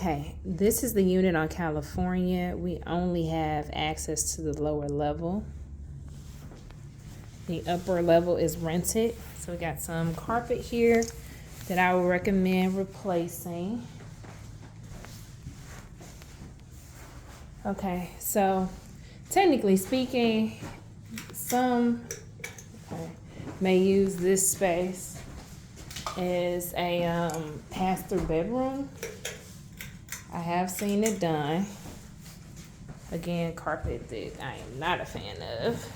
Okay, this is the unit on California. We only have access to the lower level. The upper level is rented. So we got some carpet here that I would recommend replacing. Okay, so technically speaking, some may use this space as a pass-through bedroom. I have seen it done. Again, carpet that I am not a fan of.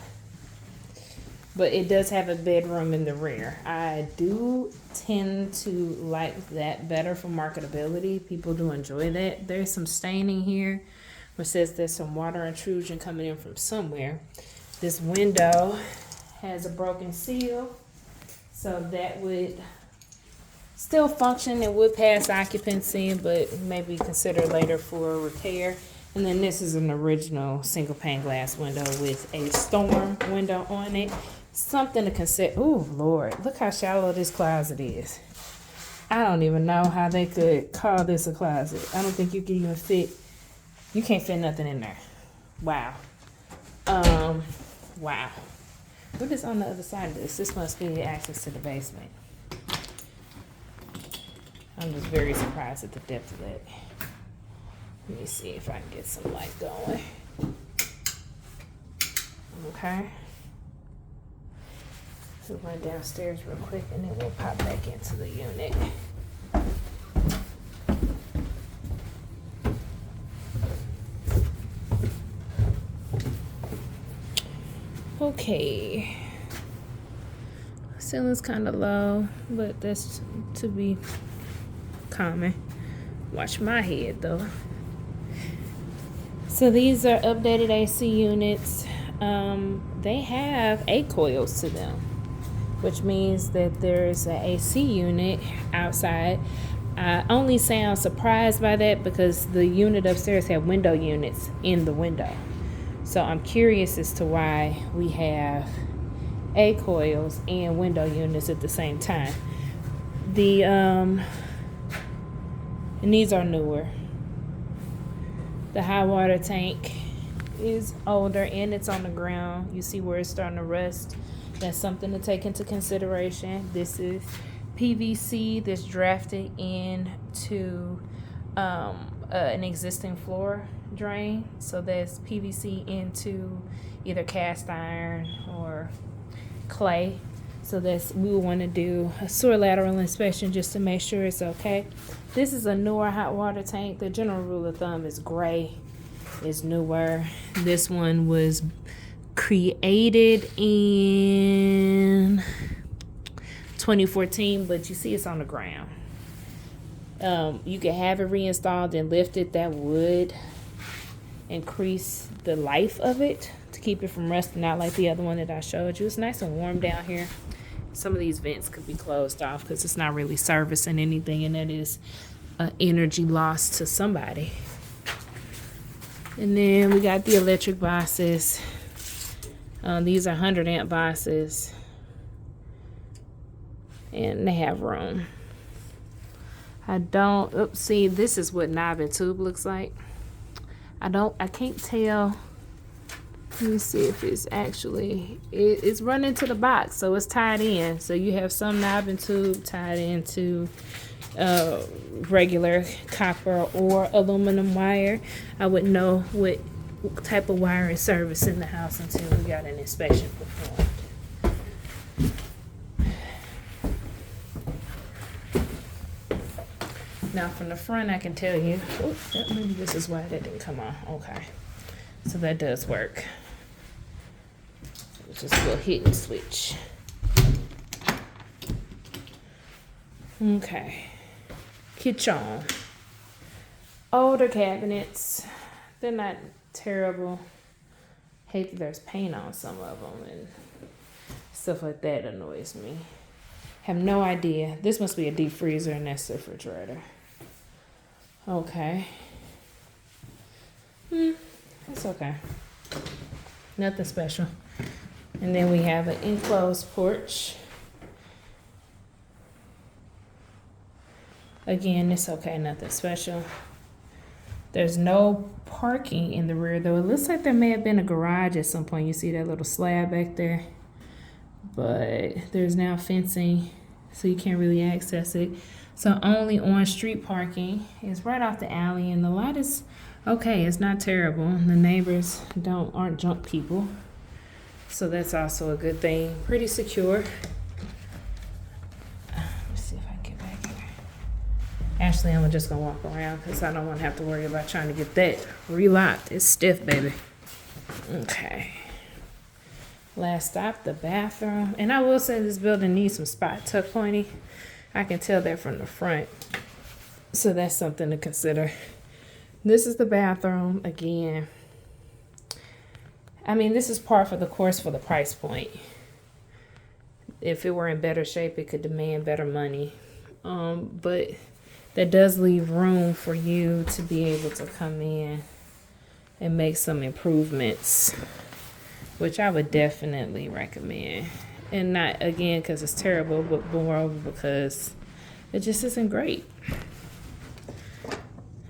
But it does have a bedroom in the rear. I do tend to like that better for marketability. People do enjoy that. There's some staining here, which says there's some water intrusion coming in from somewhere. This window has a broken seal, so that would still function. It would pass occupancy, but maybe consider later for repair. And then this is an original single pane glass window with a storm window on it. Something to consider. Oh, Lord, look how shallow this closet is. I don't even know how they could call this a closet. I don't think you can even fit, you can't fit nothing in there. Wow. Wow. What is on the other side of this? This must be access to the basement. I'm just very surprised at the depth of that. Let me see if I can get some light going. Okay. So run downstairs real quick and then we'll pop back into the unit. Okay. Ceiling's kind of low, but that's to be common. Watch my head though. So these are updated AC units. They have 8 coils to them, which means that there's an AC unit outside. I only sound surprised by that because the unit upstairs had window units in the window. So I'm curious as to why we have 8 coils and window units at the same time. And these are newer. The high water tank is older and it's on the ground. You see where it's starting to rust. That's something to take into consideration. This is PVC that's drafted into an existing floor drain. So that's PVC into either cast iron or clay. So we will want to do a sewer lateral inspection just to make sure it's okay. This is a newer hot water tank. The general rule of thumb is gray is newer. This one was created in 2014, but you see it's on the ground. You can have it reinstalled and lifted. That would increase the life of it to keep it from rusting out like the other one that I showed you. It's nice and warm down here. Some of these vents could be closed off because it's not really servicing anything, and that is energy loss to somebody. And then we got the electric boxes. These are 100 amp boxes, and they have room. See, this is what knob and tube looks like. I can't tell. Let me see if it's actually, it's running to the box, so it's tied in. So you have some knob and tube tied into regular copper or aluminum wire. I wouldn't know what type of wire is serviced in the house until we got an inspection performed. Now from the front, I can tell you, maybe this is why that didn't come on. Okay, so that does work. Just a little hit and switch. Okay, kitchen. Older cabinets, they're not terrible. Hate that there's paint on some of them and stuff like that annoys me. Have no idea. This must be a deep freezer and that's the refrigerator. Okay. It's okay. Nothing special. And then we have an enclosed porch. Again, it's okay, nothing special. There's no parking in the rear, though. It looks like there may have been a garage at some point. You see that little slab back there? But there's now fencing, so you can't really access it. So only on-street parking is right off the alley, and the lot is okay. It's not terrible. The neighbors aren't junk people, so that's also a good thing. Pretty secure. Let's see if I can get back here. Actually, I'm just gonna walk around because I don't want to have to worry about trying to get that relocked. It's stiff, baby. Okay. Last stop, the bathroom. And I will say this building needs some spot tuck pointing. I can tell that from the front. So that's something to consider. This is the bathroom again. I mean, this is par for the course for the price point. If it were in better shape, it could demand better money. But that does leave room for you to be able to come in and make some improvements, which I would definitely recommend. And not, again, because it's terrible, but moreover because it just isn't great.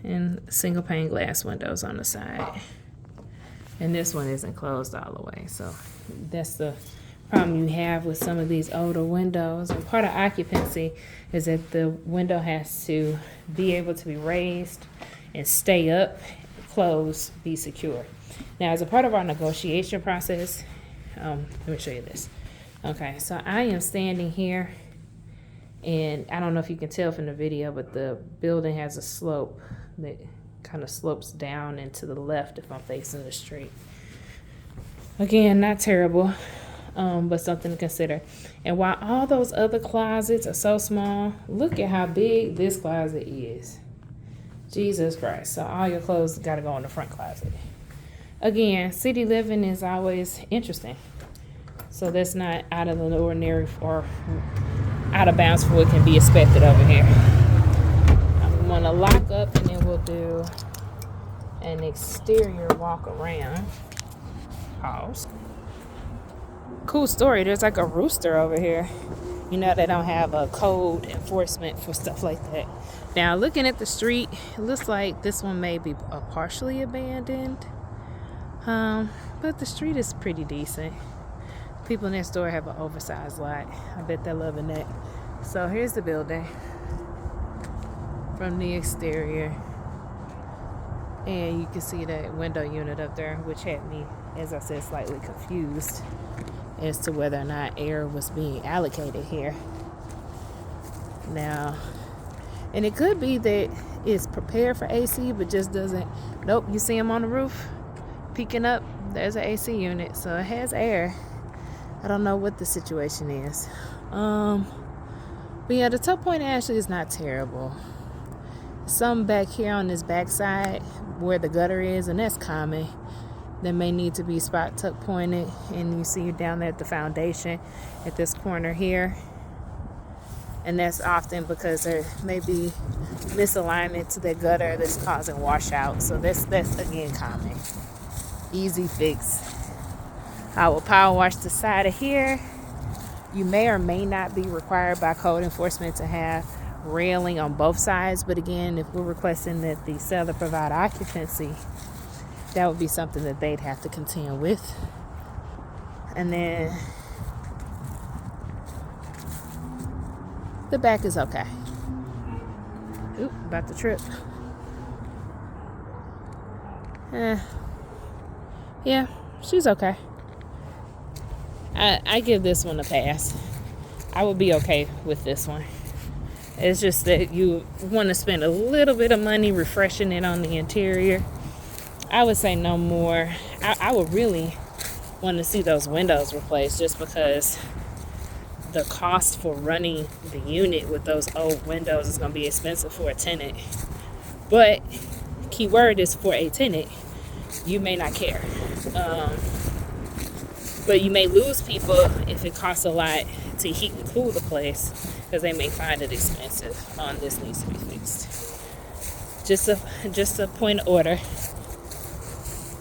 And single pane glass windows on the side. And this one isn't closed all the way. So that's the problem you have with some of these older windows. And part of occupancy is that the window has to be able to be raised and stay up, close, be secure. Now, as a part of our negotiation process, let me show you this. Okay, so I am standing here, and I don't know if you can tell from the video, but the building has a slope that kind of slopes down and to the left if I'm facing the street. Again, not terrible, but something to consider. And while all those other closets are so small, look at how big this closet is. Jesus Christ. So all your clothes got to go in the front closet. Again, city living is always interesting. So that's not out of the ordinary or out of bounds for what can be expected over here. I'm going to lock up and then we'll do an exterior walk around. Pause. Cool story. There's like a rooster over here. You know, they don't have a code enforcement for stuff like that. Now, looking at the street, it looks like this one may be partially abandoned. But the street is pretty decent. People next door have an oversized lot. I bet they're loving that. So here's the building from the exterior. And you can see that window unit up there, which had me, as I said, slightly confused as to whether or not air was being allocated here. Now, and it could be that it's prepared for AC, but just doesn't. Nope, you see them on the roof peeking up. There's an AC unit, so it has air. I don't know what the situation is. But yeah, the tuck point actually is not terrible. Some back here on this back side where the gutter is, and that's common, that may need to be spot tuck pointed. And you see down there at the foundation at this corner here. And that's often because there may be misalignment to the gutter that's causing washout. So that's again common. Easy fix. I will power wash the side of here. You may or may not be required by code enforcement to have railing on both sides, but again, if we're requesting that the seller provide occupancy, that would be something that they'd have to contend with. And then the back is okay. Oop, about to trip. Yeah, she's okay. I give this one a pass. I would be okay with this one. It's just that you want to spend a little bit of money refreshing it on the interior. I would say no more. I would really want to see those windows replaced, just because the cost for running the unit with those old windows is going to be expensive for a tenant. But key word is for a tenant. You may not care. But you may lose people if it costs a lot to heat and cool the place, because they may find it expensive. This needs to be fixed. Just a point of order.